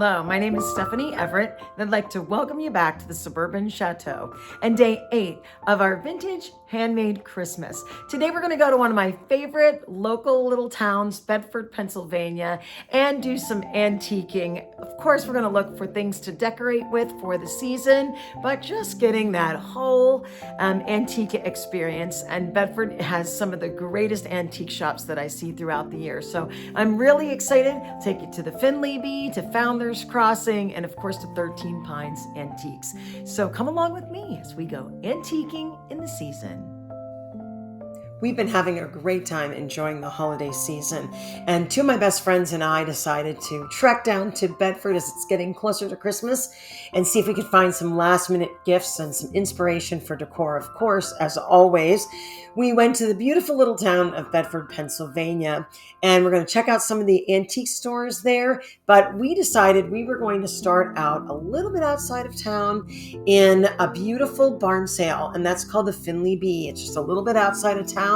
Hello, my name is Stephanie Everett, and I'd like to welcome you back to the Suburban Chateau and day 8 of our vintage handmade Christmas. Today we're going to go to one of my favorite local little towns, Bedford, Pennsylvania, and do some antiquing. Of course, we're going to look for things to decorate with for the season, but just getting that whole antique experience. And Bedford has some of the greatest antique shops that I see throughout the year. So I'm really excited to take you to the Finley Bee, to Founders Crossing, and of course to 13 Pines Antiques. So come along with me as we go antiquing in the season. We've been having a great time enjoying the holiday season, and two of my best friends and I decided to trek down to Bedford as it's getting closer to Christmas and see if we could find some last minute gifts and some inspiration for decor. Of course, as always, we went to the beautiful little town of Bedford, Pennsylvania, and we're going to check out some of the antique stores there, but we decided we were going to start out a little bit outside of town in a beautiful barn sale, and that's called the Finley Bee. It's just a little bit outside of town.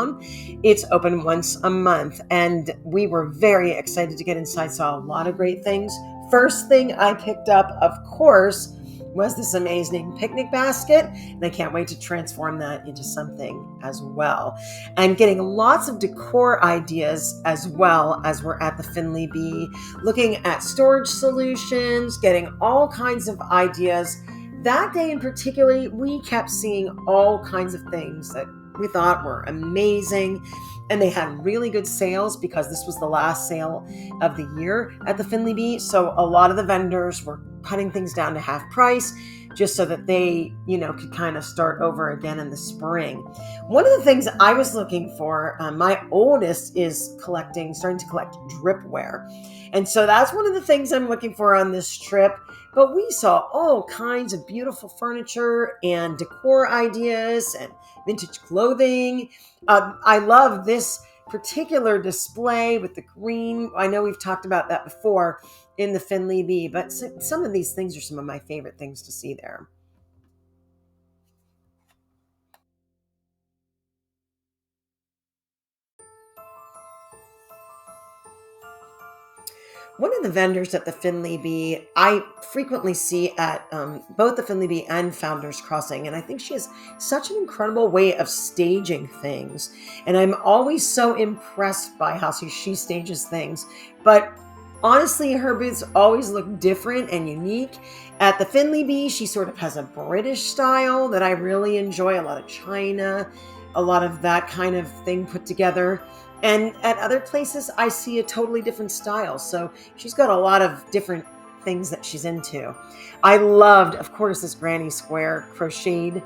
It's open once a month, and we were very excited to get inside, saw a lot of great things. First thing I picked up, of course, was this amazing picnic basket, and I can't wait to transform that into something as well. And getting lots of decor ideas as well as we're at the Finley Bee, looking at storage solutions, getting all kinds of ideas. That day in particular, we kept seeing all kinds of things that we thought were amazing, and they had really good sales because this was the last sale of the year at the Finley Bee. So a lot of the vendors were cutting things down to half price just so that they, could kind of start over again in the spring. One of the things I was looking for, my oldest is starting to collect dripware. And so that's one of the things I'm looking for on this trip. But we saw all kinds of beautiful furniture and decor ideas and vintage clothing. I love this particular display with the green. I know we've talked about that before in the Finley Bee, but some of these things are some of my favorite things to see there. One of the vendors at the Finley Bee, I frequently see at both the Finley Bee and Founders Crossing, and I think she has such an incredible way of staging things. And I'm always so impressed by how she stages things. But honestly, her booths always look different and unique. At the Finley Bee, she sort of has a British style that I really enjoy, a lot of china, a lot of that kind of thing put together. And at other places, I see a totally different style. So she's got a lot of different things that she's into. I loved, of course, this Granny Square crocheted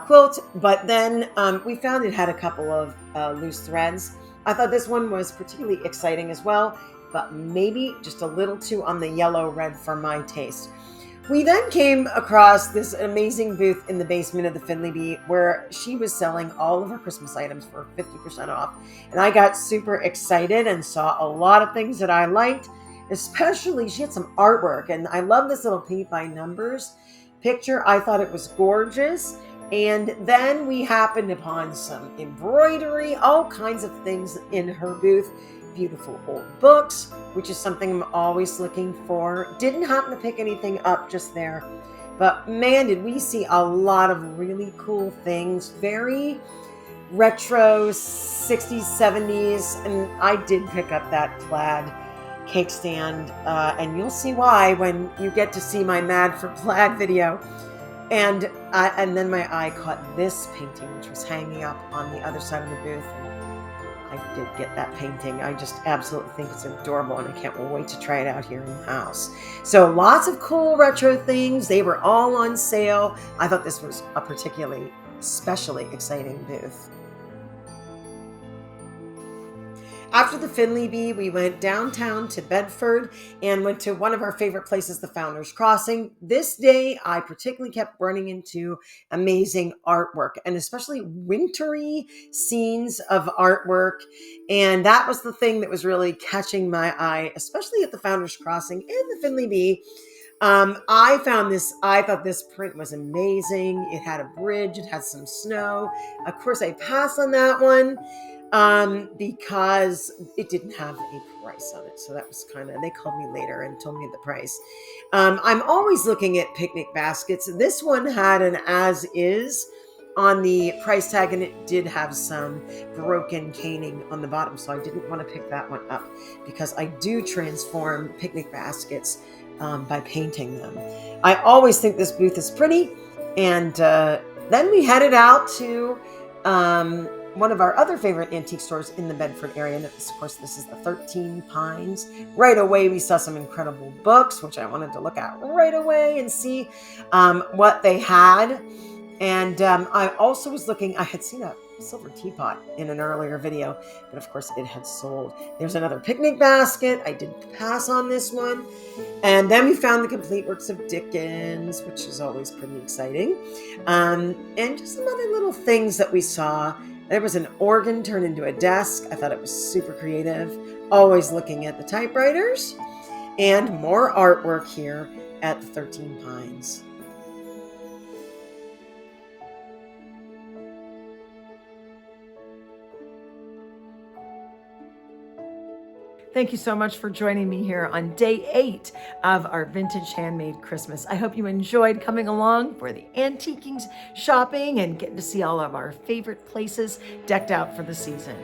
quilt, but then we found it had a couple of loose threads. I thought this one was particularly exciting as well, but maybe just a little too on the yellow red for my taste. We then came across this amazing booth in the basement of the Finley Bee where she was selling all of her Christmas items for 50% off. And I got super excited and saw a lot of things that I liked, especially she had some artwork. And I love this little paint by numbers picture. I thought it was gorgeous. And then we happened upon some embroidery, all kinds of things in her booth. Beautiful old books, which is something I'm always looking for. Didn't happen to pick anything up just there, but man, did we see a lot of really cool things. Very retro 60s, 70s, and I did pick up that plaid cake stand, and you'll see why when you get to see my Mad for Plaid video. And then my eye caught this painting, which was hanging up on the other side of the booth. I did get that painting. I just absolutely think it's adorable, and I can't wait to try it out here in the house. So lots of cool retro things. They were all on sale. I thought this was a particularly, especially exciting booth. After the Finley Bee, we went downtown to Bedford and went to one of our favorite places, the Founders Crossing. This day, I particularly kept running into amazing artwork, and especially wintry scenes of artwork. And that was the thing that was really catching my eye, especially at the Founders Crossing and the Finley Bee. I thought this print was amazing. It had a bridge, it had some snow. Of course, I passed on that one. because it didn't have a price on it. So that was they called me later and told me the price. I'm always looking at picnic baskets. This one had an as is on the price tag, and it did have some broken caning on the bottom. So I didn't want to pick that one up because I do transform picnic baskets by painting them. I always think this booth is pretty. And then we headed out to one of our other favorite antique stores in the Bedford area. And of course, this is the 13 Pines. Right away, we saw some incredible books, which I wanted to look at right away and see what they had. And I also was looking, I had seen a silver teapot in an earlier video, but of course it had sold. There's another picnic basket. I did pass on this one. And then we found the complete works of Dickens, which is always pretty exciting. And just some other little things that we saw. There was an organ turned into a desk. I thought it was super creative. Always looking at the typewriters. And more artwork here at the 13 Pines. Thank you so much for joining me here on day 8 of our Vintage Handmade Christmas. I hope you enjoyed coming along for the antiquing shopping and getting to see all of our favorite places decked out for the season.